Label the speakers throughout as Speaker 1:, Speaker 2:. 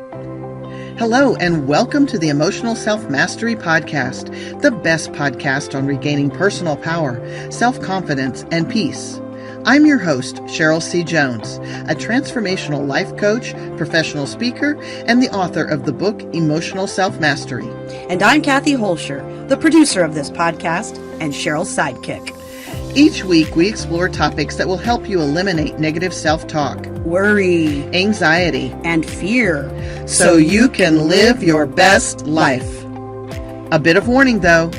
Speaker 1: Hello, and welcome to the Emotional Self-Mastery Podcast, the best podcast on regaining personal power, self-confidence, and peace. I'm your host, Cheryl C. Jones, a transformational life coach, professional speaker, and the author of the book Emotional Self-Mastery.
Speaker 2: And I'm Kathy Holscher, the producer of this podcast and Cheryl's sidekick.
Speaker 1: Each week, we explore topics that will help you eliminate negative self-talk,
Speaker 2: worry,
Speaker 1: anxiety,
Speaker 2: and fear,
Speaker 1: so you can live your best life. A bit of warning, though.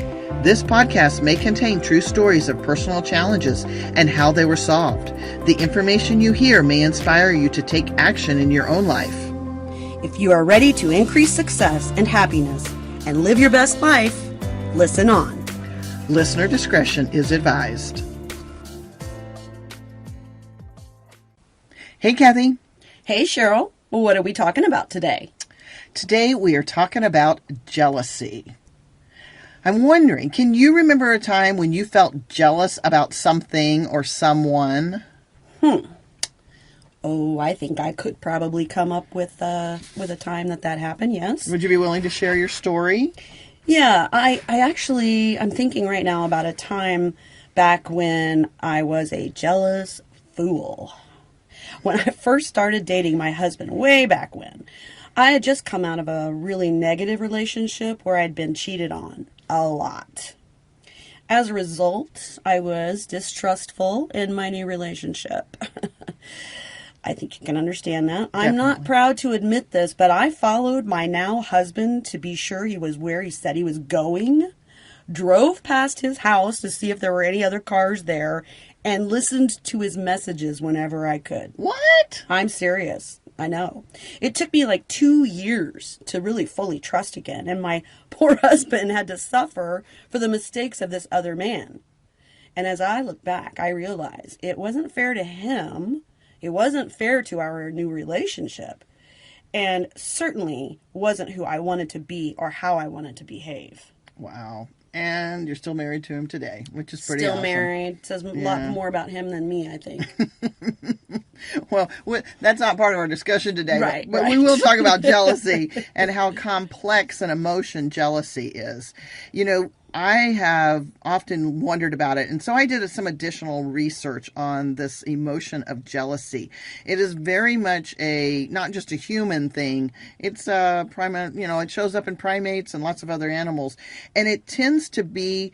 Speaker 1: This podcast may contain true stories of personal challenges and how they were solved. The information you hear may inspire you to take action in your own life.
Speaker 2: If you are ready to increase success and happiness and live your best life, listen on.
Speaker 1: Listener discretion is advised. Hey, Kathy.
Speaker 2: Hey, Cheryl. Well, what are we talking about today?
Speaker 1: Today we are talking about jealousy. I'm wondering, can you remember a time when you felt jealous about something or someone?
Speaker 2: Oh, I think I could probably come up with a time that happened, yes.
Speaker 1: Would you be willing to share your story?
Speaker 2: Yeah, I'm thinking right now about a time back when I was a jealous fool. When I first started dating my husband, way back when, I had just come out of a really negative relationship where I'd been cheated on a lot. As a result, I was distrustful in my new relationship. I think you can understand that.
Speaker 1: Definitely.
Speaker 2: I'm not proud to admit this, but I followed my now husband to be sure he was where he said he was going, drove past his house to see if there were any other cars there, and listened to his messages whenever I could.
Speaker 1: What?
Speaker 2: I'm serious. I know. It took me like 2 years to really fully trust again, and my poor husband had to suffer for the mistakes of this other man. And as I look back, I realize it wasn't fair to him. It wasn't fair to our new relationship, and certainly wasn't who I wanted to be or how I wanted to behave.
Speaker 1: Wow. And you're still married to him today, which is pretty
Speaker 2: Still
Speaker 1: awesome.
Speaker 2: Married. Says a lot more about him than me, I think.
Speaker 1: Well, that's not part of our discussion today,
Speaker 2: Right,
Speaker 1: but
Speaker 2: right.
Speaker 1: we will talk about jealousy and how complex an emotion jealousy is. You know, I have often wondered about it, and so I did some additional research on this emotion of jealousy. It is very much not just a human thing. It's it shows up in primates and lots of other animals, and it tends to be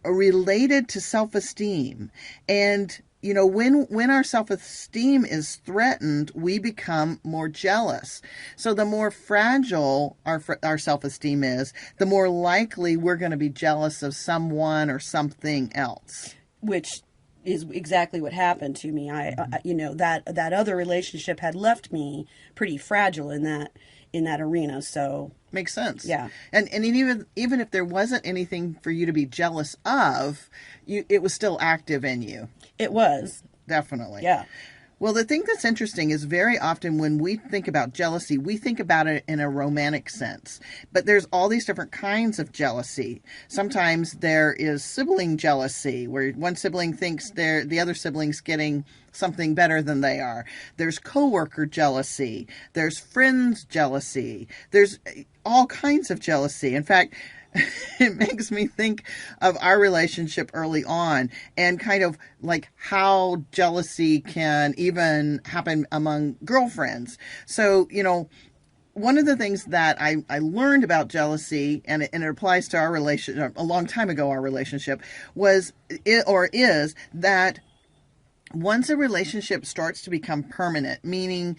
Speaker 1: related to self-esteem. And you know, when our self-esteem is threatened, we become more jealous. So the more fragile our self-esteem is, the more likely we're going to be jealous of someone or something else.
Speaker 2: Which is exactly what happened to me. That other relationship had left me pretty fragile in that arena. So
Speaker 1: makes sense.
Speaker 2: Yeah.
Speaker 1: And even if there wasn't anything for you to be jealous of, it was still active in you.
Speaker 2: It was.
Speaker 1: Definitely.
Speaker 2: Yeah.
Speaker 1: Well, the thing that's interesting is very often when we think about jealousy, we think about it in a romantic sense. But there's all these different kinds of jealousy. Sometimes there is sibling jealousy, where one sibling thinks the other sibling's getting something better than they are. There's coworker jealousy. There's friends jealousy. There's all kinds of jealousy. In fact, it makes me think of our relationship early on and kind of like how jealousy can even happen among girlfriends. So, you know, one of the things that I learned about jealousy, and it applies to our relationship, a long time ago, our relationship, is that once a relationship starts to become permanent, meaning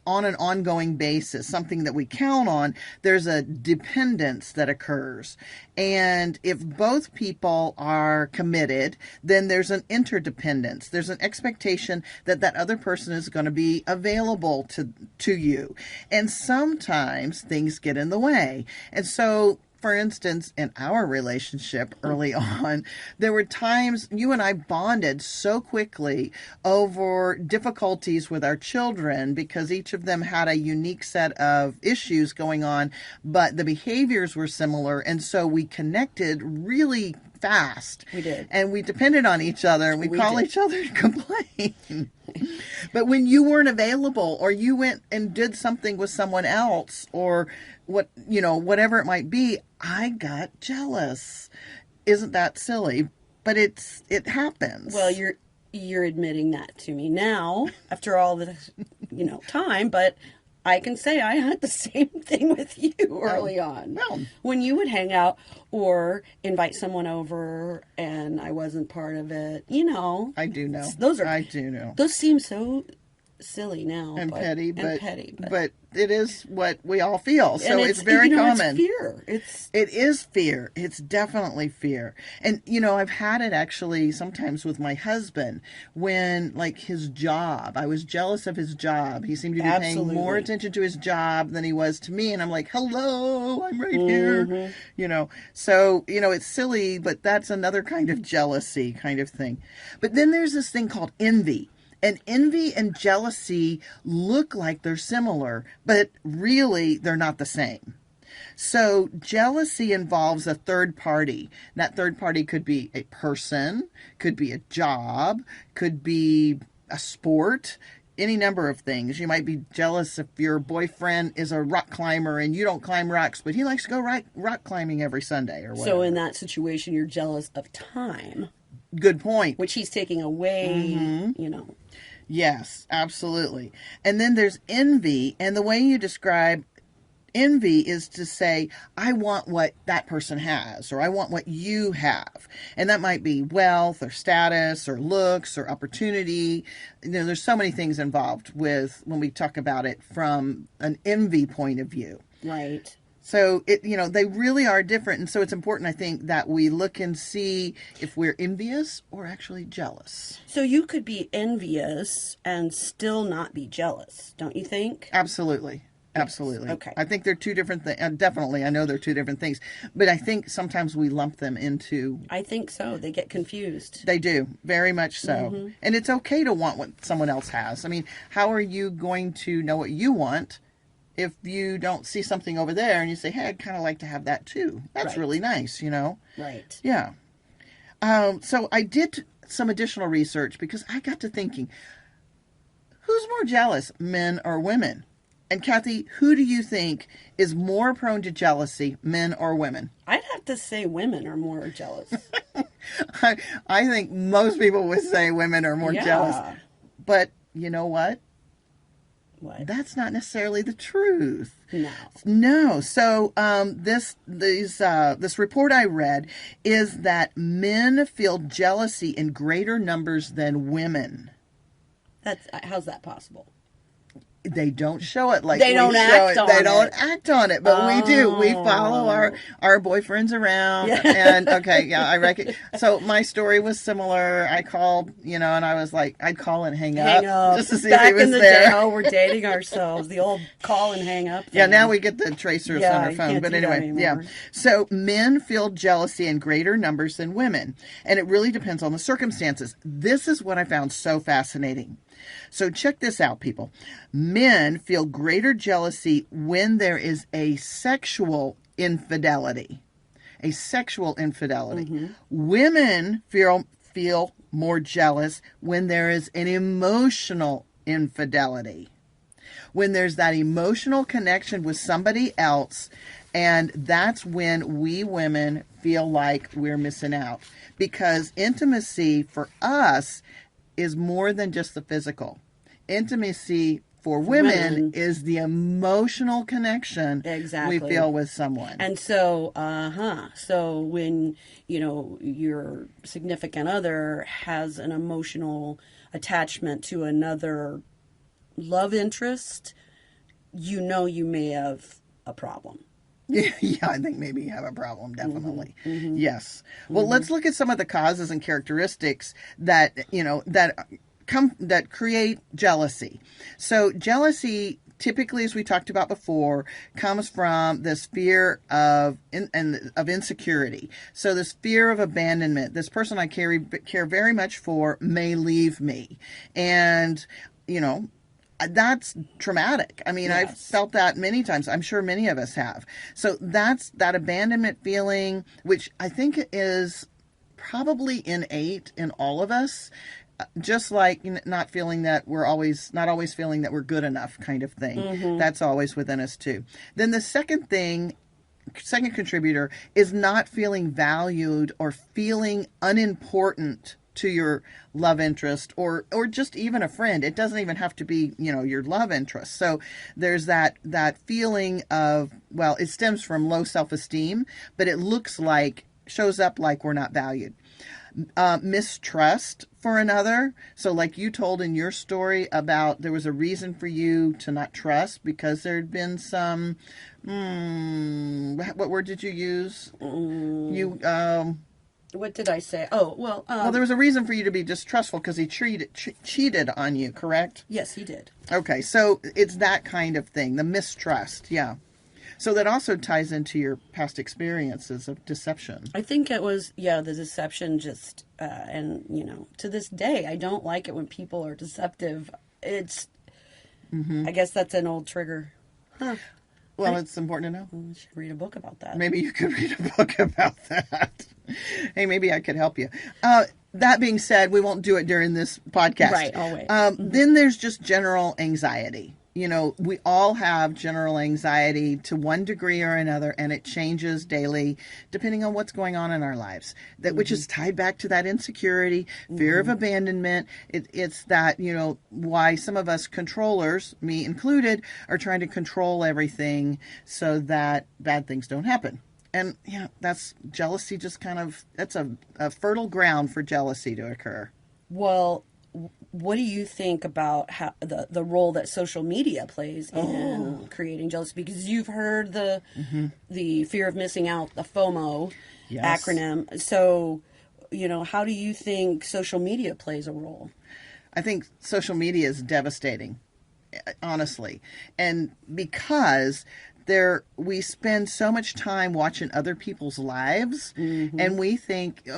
Speaker 1: on an ongoing basis, something that we count on, there's a dependence that occurs. And if both people are committed, then there's an interdependence. There's an expectation that that other person is going to be available to you. And sometimes things get in the way. And so, for instance, in our relationship early on, there were times you and I bonded so quickly over difficulties with our children because each of them had a unique set of issues going on, but the behaviors were similar. And so we connected really fast.
Speaker 2: We did.
Speaker 1: And we depended on each other, and we call
Speaker 2: did.
Speaker 1: each other to complain. But when you weren't available, or you went and did something with someone else, or whatever it might be, I got jealous. Isn't that silly? But it happens.
Speaker 2: Well, you're admitting that to me now after all this, time, but I can say I had the same thing with you early on.
Speaker 1: Well,
Speaker 2: when you would hang out or invite someone over and I wasn't part of it,
Speaker 1: I do know. I do know.
Speaker 2: Those seem so silly now.
Speaker 1: And petty,
Speaker 2: but
Speaker 1: but it is what we all feel. So
Speaker 2: and
Speaker 1: it's very common.
Speaker 2: It's fear.
Speaker 1: It is fear. It's definitely fear. And, I've had it actually sometimes with my husband when, like, his job, I was jealous of his job. He seemed to be paying more attention to his job than he was to me. And I'm like, hello, I'm right here. So, it's silly, but that's another kind of jealousy kind of thing. But then there's this thing called envy. And envy and jealousy look like they're similar, but really they're not the same. So jealousy involves a third party. That third party could be a person, could be a job, could be a sport, any number of things. You might be jealous if your boyfriend is a rock climber and you don't climb rocks, but he likes to go rock climbing every Sunday or whatever.
Speaker 2: So in that situation, you're jealous of time.
Speaker 1: Good point.
Speaker 2: Which he's taking away,
Speaker 1: Yes, absolutely. And then there's envy. And the way you describe envy is to say, I want what that person has, or I want what you have. And that might be wealth or status or looks or opportunity. There's so many things involved with when we talk about it from an envy point of view.
Speaker 2: Right.
Speaker 1: So, they really are different. And so it's important, I think, that we look and see if we're envious or actually jealous.
Speaker 2: So you could be envious and still not be jealous, don't you think?
Speaker 1: Absolutely. Absolutely.
Speaker 2: Okay.
Speaker 1: I think they're two different things. Definitely, I know they're two different things. But I think sometimes we lump them into...
Speaker 2: I think so. They get confused.
Speaker 1: They do. Very much so. Mm-hmm. And it's okay to want what someone else has. I mean, how are you going to know what you want if you don't see something over there and you say, hey, I'd kind of like to have that too. That's really nice,
Speaker 2: Right.
Speaker 1: Yeah. So I did some additional research because I got to thinking, who's more jealous, men or women? And Kathy, who do you think is more prone to jealousy, men or women?
Speaker 2: I'd have to say women are more jealous.
Speaker 1: I think most people would say women are more jealous. But you know what?
Speaker 2: What?
Speaker 1: That's not necessarily the truth.
Speaker 2: No.
Speaker 1: So this report I read is that men feel jealousy in greater numbers than women.
Speaker 2: How's that possible?
Speaker 1: They don't show it like
Speaker 2: they don't act on it.
Speaker 1: They don't act on it, but we do. We follow our boyfriends around, and I reckon. So my story was similar. I called, and I was like, I'd call and hang up just to see if he was there.
Speaker 2: Day, we're dating ourselves. The old call and hang up thing.
Speaker 1: Yeah, now we get the tracers on our phone. But anyway, So men feel jealousy in greater numbers than women, and it really depends on the circumstances. This is what I found so fascinating. So check this out, people. Men feel greater jealousy when there is a sexual infidelity. A sexual infidelity. Mm-hmm. Women feel more jealous when there is an emotional infidelity. When there's that emotional connection with somebody else, and that's when we women feel like we're missing out. Because intimacy for us is more than just the physical. Intimacy for women is the emotional connection we feel with someone.
Speaker 2: And so, so when, your significant other has an emotional attachment to another love interest, you may have a problem.
Speaker 1: Yeah, I think maybe you have a problem, definitely. Mm-hmm. Yes. Well, let's look at some of the causes and characteristics that create jealousy. So jealousy, typically, as we talked about before, comes from this fear of insecurity. So this fear of abandonment. This person I care very much for may leave me. And, that's traumatic. I mean, yes. I've felt that many times. I'm sure many of us have. So that's that abandonment feeling, which I think is probably innate in all of us, just like not feeling that we're always not always feeling that we're good enough kind of thing. That's always within us too. Then the second contributor is not feeling valued or feeling unimportant to your love interest or just even a friend. It doesn't even have to be, your love interest. So there's that feeling of, well, it stems from low self-esteem, but it shows up like we're not valued. Mistrust for another. So like you told in your story about there was a reason for you to not trust because there'd been some, what word did you use?
Speaker 2: What did I say? Oh, well.
Speaker 1: Well, there was a reason for you to be distrustful because he cheated on you, correct?
Speaker 2: Yes, he did.
Speaker 1: Okay, so it's that kind of thing, the mistrust, yeah. So that also ties into your past experiences of deception.
Speaker 2: I think it was, the deception just, and, to this day, I don't like it when people are deceptive. It's, I guess that's an old trigger. Huh.
Speaker 1: Well, it's important to know.
Speaker 2: I should read a book about that.
Speaker 1: Maybe you could read a book about that. Hey, maybe I could help you. That being said, we won't do it during this podcast.
Speaker 2: Right, I'll wait.
Speaker 1: Then there's just general anxiety. We all have general anxiety to one degree or another, and it changes daily depending on what's going on in our lives. Which is tied back to that insecurity, fear of abandonment. It's that, why some of us controllers, me included, are trying to control everything so that bad things don't happen. And, that's jealousy that's a fertile ground for jealousy to occur.
Speaker 2: Well, what do you think about how the role that social media plays in creating jealousy? Because you've heard the fear of missing out, the FOMO acronym. So, how do you think social media plays a role?
Speaker 1: I think social media is devastating, honestly. And because we spend so much time watching other people's lives, and we think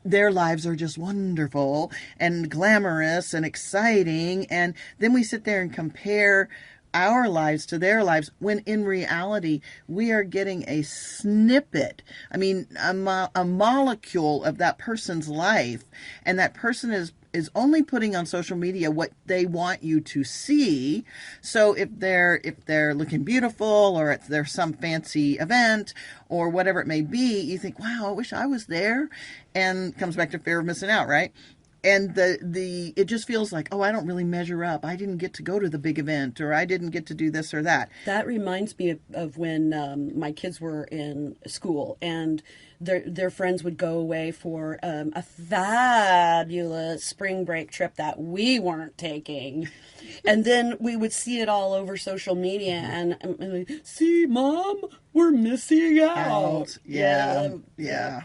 Speaker 1: their lives are just wonderful and glamorous and exciting, and then we sit there and compare our lives to their lives when in reality we are getting a snippet, a molecule of that person's life, and that person is only putting on social media what they want you to see. So if they're looking beautiful, or if there's some fancy event or whatever it may be, you think, wow, I wish I was there, and comes back to fear of missing out, right? And it just feels like, oh, I don't really measure up. I didn't get to go to the big event, or I didn't get to do this or that.
Speaker 2: That reminds me of when my kids were in school, and their friends would go away for a fabulous spring break trip that we weren't taking. And then we would see it all over social media, and see, Mom, we're missing out.
Speaker 1: Yeah.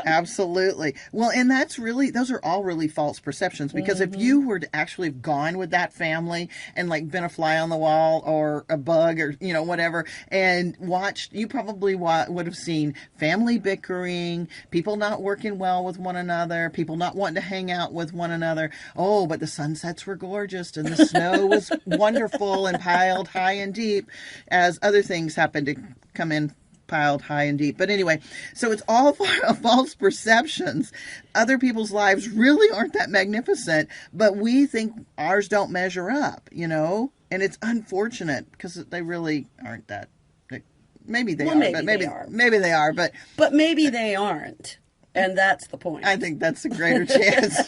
Speaker 1: Absolutely. Well, and those are all really false perceptions, because if you were to actually have gone with that family and been a fly on the wall or a bug or, whatever, and watched, you probably would have seen family bickering, people not working well with one another, people not wanting to hang out with one another. Oh, but the sunsets were gorgeous and the snow was wonderful and piled high and deep, as other things happened to come in piled high and deep. But anyway, so it's all false perceptions. Other people's lives really aren't that magnificent, but we think ours don't measure up, and it's unfortunate because they really aren't that. Maybe they are, but maybe they are, but
Speaker 2: maybe they aren't, and that's the point.
Speaker 1: I think that's a greater chance.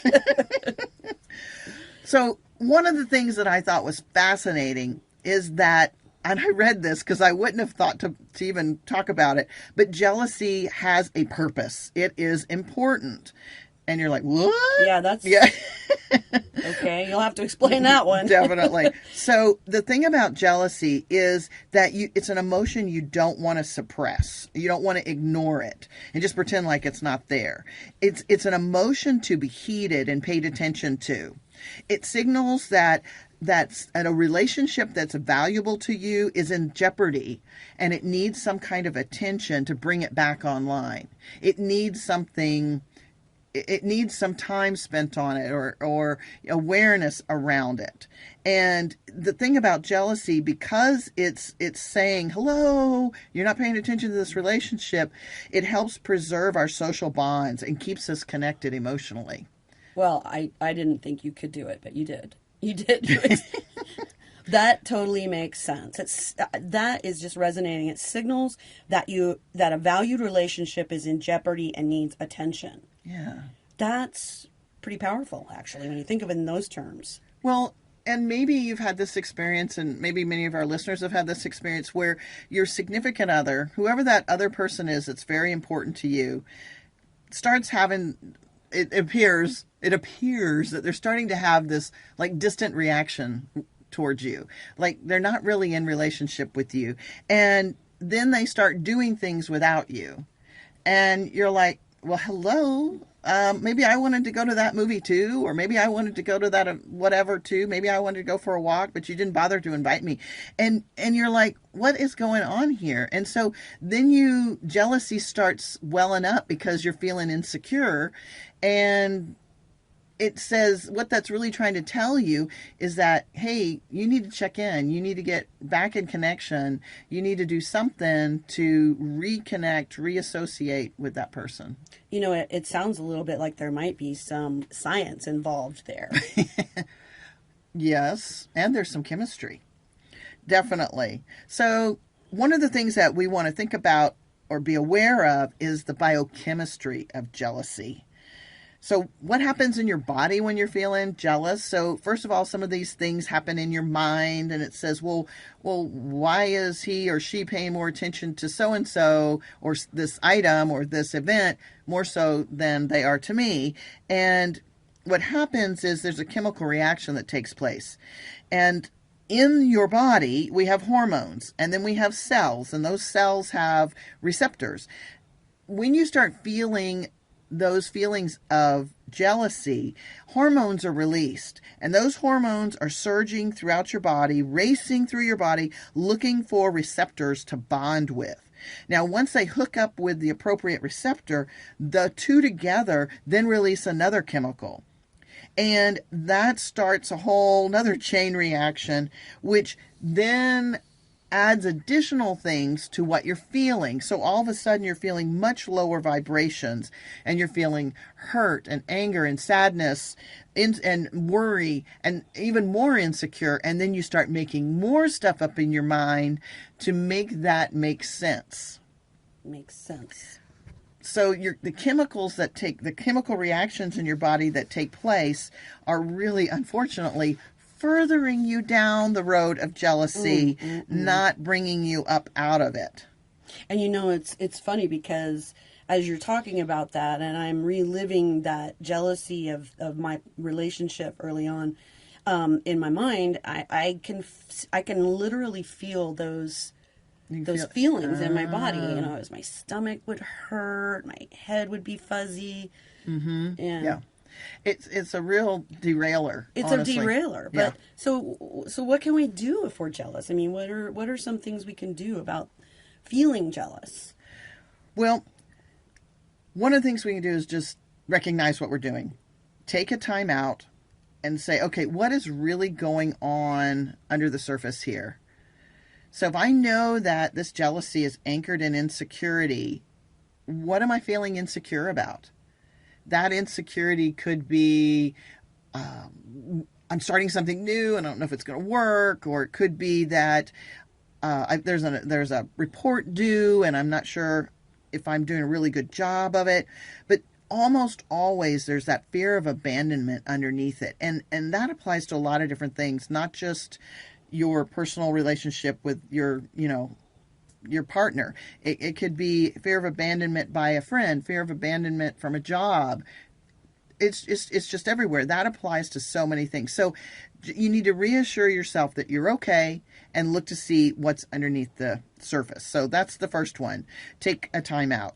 Speaker 1: So one of the things that I thought was fascinating is that, and I read this because I wouldn't have thought to even talk about it, but jealousy has a purpose. It is important. And you're like, what?
Speaker 2: Yeah. Okay, you'll have to explain that one.
Speaker 1: Definitely. So the thing about jealousy is that it's an emotion you don't want to suppress. You don't want to ignore it and just pretend like it's not there. It's an emotion to be heeded and paid attention to. It signals that a relationship that's valuable to you is in jeopardy, and it needs some kind of attention to bring it back online. It needs something. it needs some time spent on it, or awareness around it. And the thing about jealousy, because it's saying, hello, you're not paying attention to this relationship, it helps preserve our social bonds and keeps us connected emotionally.
Speaker 2: Well, I didn't think you could do it, but you did. You did. That totally makes sense. It's that is just resonating. It signals that a valued relationship is in jeopardy and needs attention.
Speaker 1: Yeah.
Speaker 2: That's pretty powerful, actually, when you think of it in those terms.
Speaker 1: Well, and maybe you've had this experience, and maybe many of our listeners have had this experience where your significant other, whoever that other person is that's very important to you, starts having, it appears that they're starting to have this like distant reaction towards you. Like they're not really in relationship with you. And then they start doing things without you. And you're like, well, hello. Maybe I wanted to go to that movie too, or maybe I wanted to go to that whatever too. Maybe I wanted to go for a walk, but you didn't bother to invite me. And you're like, what is going on here? And so then jealousy starts welling up because you're feeling insecure. And it says what that's really trying to tell you is that, hey, you need to check in. You need to get back in connection. You need to do something to reconnect, reassociate with that person.
Speaker 2: You know, it sounds a little bit like there might be some science involved there.
Speaker 1: Yes, and there's some chemistry. Definitely. So one of the things that we want to think about or be aware of is the biochemistry of jealousy. So what happens in your body when you're feeling jealous? So first of all, some of these things happen in your mind, and it says, well, why is he or she paying more attention to so-and-so or this item or this event more so than they are to me? And what happens is there's a chemical reaction that takes place. And in your body, we have hormones, and then we have cells, and those cells have receptors. When you start feeling those feelings of jealousy, hormones are released, and those hormones are surging throughout your body, racing through your body, looking for receptors to bond with. Now, once they hook up with the appropriate receptor, the two together then release another chemical. And that starts a whole another chain reaction, which then adds additional things to what you're feeling. So all of a sudden you're feeling much lower vibrations, and you're feeling hurt and anger and sadness and worry and even more insecure. And then you start making more stuff up in your mind to make that make sense.
Speaker 2: Makes sense.
Speaker 1: So the chemical reactions in your body that take place are really, unfortunately, furthering you down the road of jealousy, not bringing you up out of it.
Speaker 2: And you know, it's funny because as you're talking about that, and I'm reliving that jealousy of my relationship early on, in my mind, I can literally feel those feelings in my body. You know, as my stomach would hurt, my head would be fuzzy.
Speaker 1: Mm-hmm. Yeah. It's a real derailer.
Speaker 2: It's
Speaker 1: honestly.
Speaker 2: a derailer. But
Speaker 1: yeah.
Speaker 2: So what can we do if we're jealous? I mean, what are some things we can do about feeling jealous?
Speaker 1: Well, one of the things we can do is just recognize what we're doing. Take a time out and say, okay, what is really going on under the surface here? So if I know that this jealousy is anchored in insecurity, what am I feeling insecure about? That insecurity could be, I'm starting something new and I don't know if it's going to work, or it could be that there's a report due and I'm not sure if I'm doing a really good job of it. But almost always there's that fear of abandonment underneath it. And that applies to a lot of different things, not just your personal relationship with your partner. It could be fear of abandonment by a friend, fear of abandonment from a job. It's just everywhere. That applies to so many things. So you need to reassure yourself that you're okay and look to see what's underneath the surface. So that's the first one. Take a time out.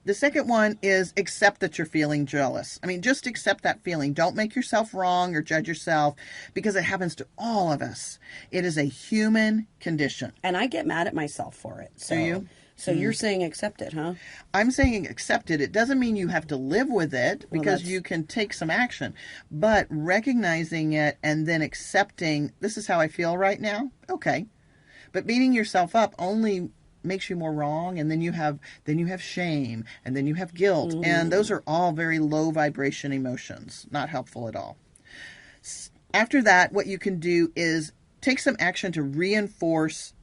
Speaker 1: The second one is accept that you're feeling jealous. I mean, just accept that feeling. Don't make yourself wrong or judge yourself, because it happens to all of us. It is a human condition.
Speaker 2: And I get mad at myself for it. So,
Speaker 1: Do you?
Speaker 2: So you're saying accept it, huh?
Speaker 1: I'm saying accept it. It doesn't mean you have to live with it, because you can take some action. But recognizing it and then accepting, this is how I feel right now. Okay. But beating yourself up only makes you more wrong, and then you have shame, and then you have guilt, and those are all very low vibration emotions, not helpful at all. After that, what you can do is take some action to reinforce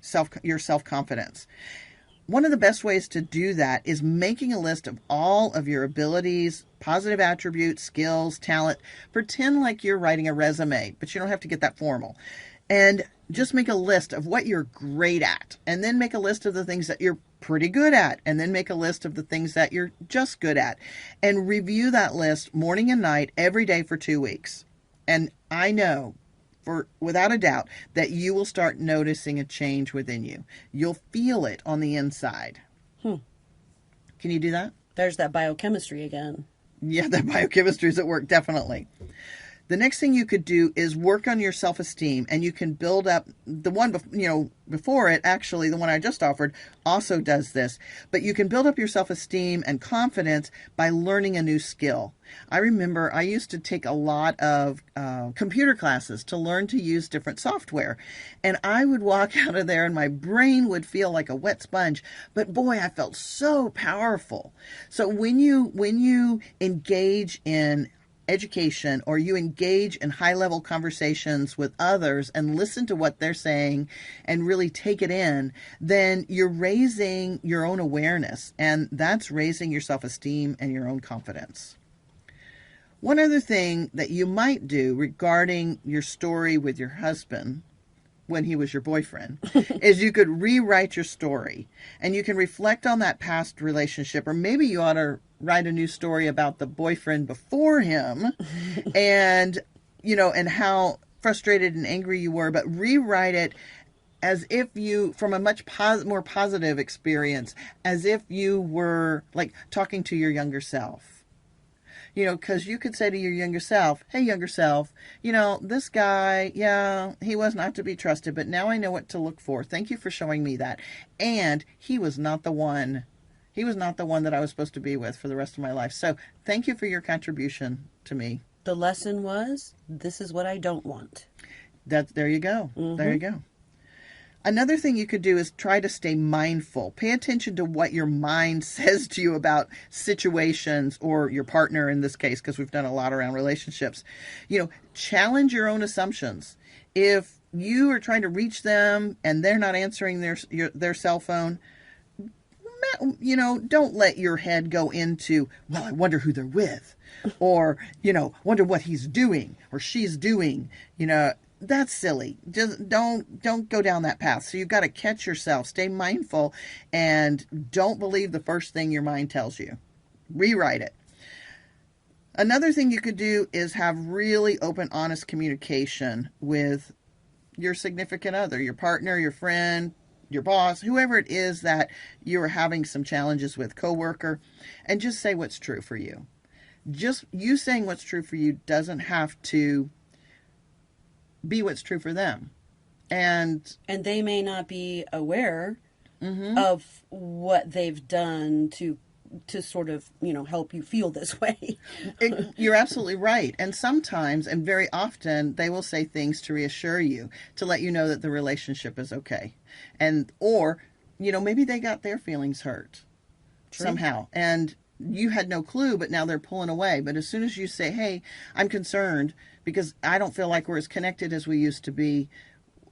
Speaker 1: your self-confidence. One of the best ways to do that is making a list of all of your abilities, positive attributes, skills, talent. Pretend like you're writing a resume, but you don't have to get that formal. And just make a list of what you're great at, and then make a list of the things that you're pretty good at, and then make a list of the things that you're just good at, and review that list morning and night every day for 2 weeks. And I know, without a doubt, that you will start noticing a change within you. You'll feel it on the inside. Can you do that?
Speaker 2: There's that biochemistry again.
Speaker 1: Yeah, that biochemistry is at work, definitely. The next thing you could do is work on your self-esteem, and you can build up the one, before it, actually, the one I just offered also does this, but you can build up your self-esteem and confidence by learning a new skill. I remember I used to take a lot of computer classes to learn to use different software, and I would walk out of there and my brain would feel like a wet sponge, but boy, I felt so powerful. So when you engage in education, or you engage in high-level conversations with others and listen to what they're saying and really take it in, then you're raising your own awareness, and that's raising your self-esteem and your own confidence. One other thing that you might do regarding your story with your husband when he was your boyfriend is you could rewrite your story, and you can reflect on that past relationship, or maybe you ought to write a new story about the boyfriend before him and how frustrated and angry you were, but rewrite it as if you, from a much more positive experience, as if you were like talking to your younger self. Because you could say to your younger self, hey, younger self, this guy, yeah, he was not to be trusted, but now I know what to look for. Thank you for showing me that. And he was not the one that I was supposed to be with for the rest of my life. So thank you for your contribution to me.
Speaker 2: The lesson was, this is what I don't want.
Speaker 1: There you go. Mm-hmm. There you go. Another thing you could do is try to stay mindful. Pay attention to what your mind says to you about situations, or your partner in this case, because we've done a lot around relationships. Challenge your own assumptions. If you are trying to reach them and they're not answering their cell phone, don't let your head go into, well, I wonder who they're with, or, wonder what he's doing or she's doing. That's silly. Just don't go down that path. So you've got to catch yourself, stay mindful, and don't believe the first thing your mind tells you. Rewrite it. Another thing you could do is have really open, honest communication with your significant other, your partner, your friend, your boss, whoever it is that you're having some challenges with, coworker, and just say what's true for you. Just you saying what's true for you doesn't have to be what's true for them. And
Speaker 2: they may not be aware of what they've done to sort of, help you feel this way.
Speaker 1: You're absolutely right. And sometimes, and very often, they will say things to reassure you, to let you know that the relationship is okay. Or maybe they got their feelings hurt. True. Somehow. And you had no clue, but now they're pulling away. But as soon as you say, hey, I'm concerned because I don't feel like we're as connected as we used to be.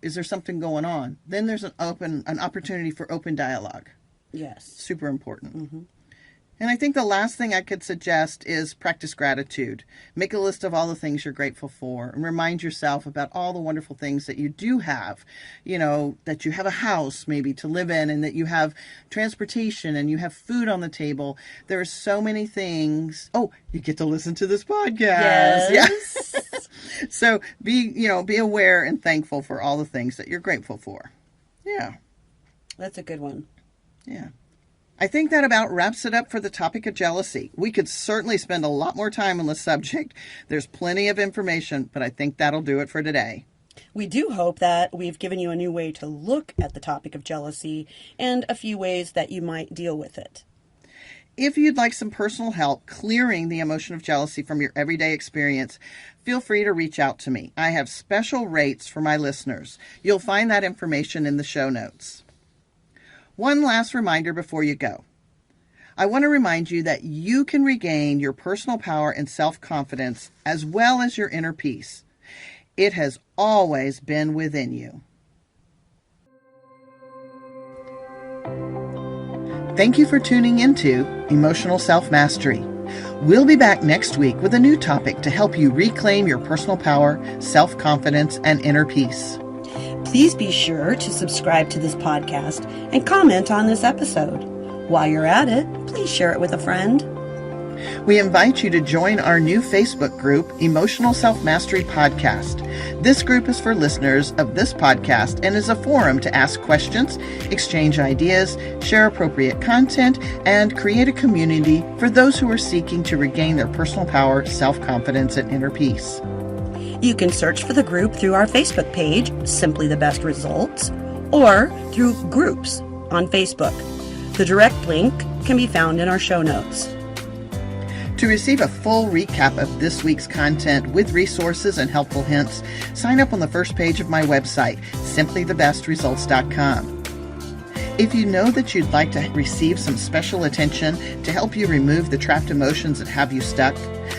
Speaker 1: Is there something going on? Then there's an opportunity for open dialogue.
Speaker 2: Yes.
Speaker 1: Super important. Mm-hmm. And I think the last thing I could suggest is practice gratitude. Make a list of all the things you're grateful for, and remind yourself about all the wonderful things that you do have. That you have a house maybe to live in, and that you have transportation, and you have food on the table. There are so many things. Oh, you get to listen to this podcast.
Speaker 2: Yes.
Speaker 1: Yeah. So be aware and thankful for all the things that you're grateful for. Yeah.
Speaker 2: That's a good one.
Speaker 1: Yeah. I think that about wraps it up for the topic of jealousy. We could certainly spend a lot more time on the subject. There's plenty of information, but I think that'll do it for today.
Speaker 2: We do hope that we've given you a new way to look at the topic of jealousy and a few ways that you might deal with it.
Speaker 1: If you'd like some personal help clearing the emotion of jealousy from your everyday experience, feel free to reach out to me. I have special rates for my listeners. You'll find that information in the show notes. One last reminder before you go. I want to remind you that you can regain your personal power and self-confidence as well as your inner peace. It has always been within you. Thank you for tuning into Emotional Self-Mastery. We'll be back next week with a new topic to help you reclaim your personal power, self-confidence, and inner peace.
Speaker 2: Please be sure to subscribe to this podcast and comment on this episode. While you're at it, please share it with a friend.
Speaker 1: We invite you to join our new Facebook group, Emotional Self-Mastery Podcast. This group is for listeners of this podcast and is a forum to ask questions, exchange ideas, share appropriate content, and create a community for those who are seeking to regain their personal power, self-confidence, and inner peace.
Speaker 2: You can search for the group through our Facebook page, Simply the Best Results, or through Groups on Facebook. The direct link can be found in our show notes.
Speaker 1: To receive a full recap of this week's content with resources and helpful hints, sign up on the first page of my website, simplythebestresults.com. If you know that you'd like to receive some special attention to help you remove the trapped emotions that have you stuck,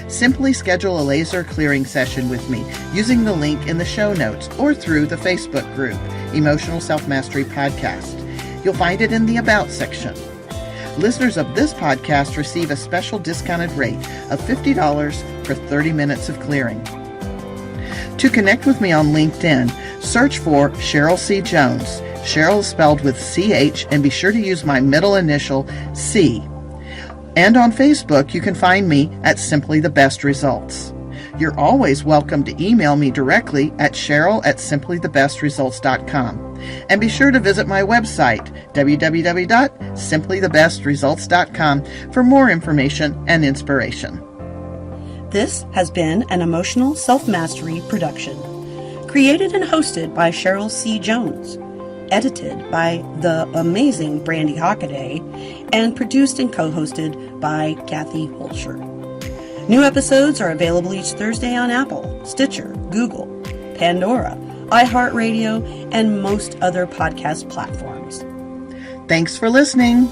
Speaker 1: simply schedule a laser clearing session with me using the link in the show notes or through the Facebook group, Emotional Self-Mastery Podcast. You'll find it in the About section. Listeners of this podcast receive a special discounted rate of $50 for 30 minutes of clearing. To connect with me on LinkedIn, search for Cheryl C. Jones. Cheryl is spelled with CH, and be sure to use my middle initial, C. And on Facebook, you can find me at Simply the Best Results. You're always welcome to email me directly at cheryl@simplythebestresults.com. And be sure to visit my website, www.simplythebestresults.com, for more information and inspiration.
Speaker 2: This has been an Emotional Self-Mastery production. Created and hosted by Cheryl C. Jones. Edited by the amazing Brandy Hockaday. And produced and co-hosted by Kathy Holscher. New episodes are available each Thursday on Apple, Stitcher, Google, Pandora, iHeartRadio, and most other podcast platforms.
Speaker 1: Thanks for listening.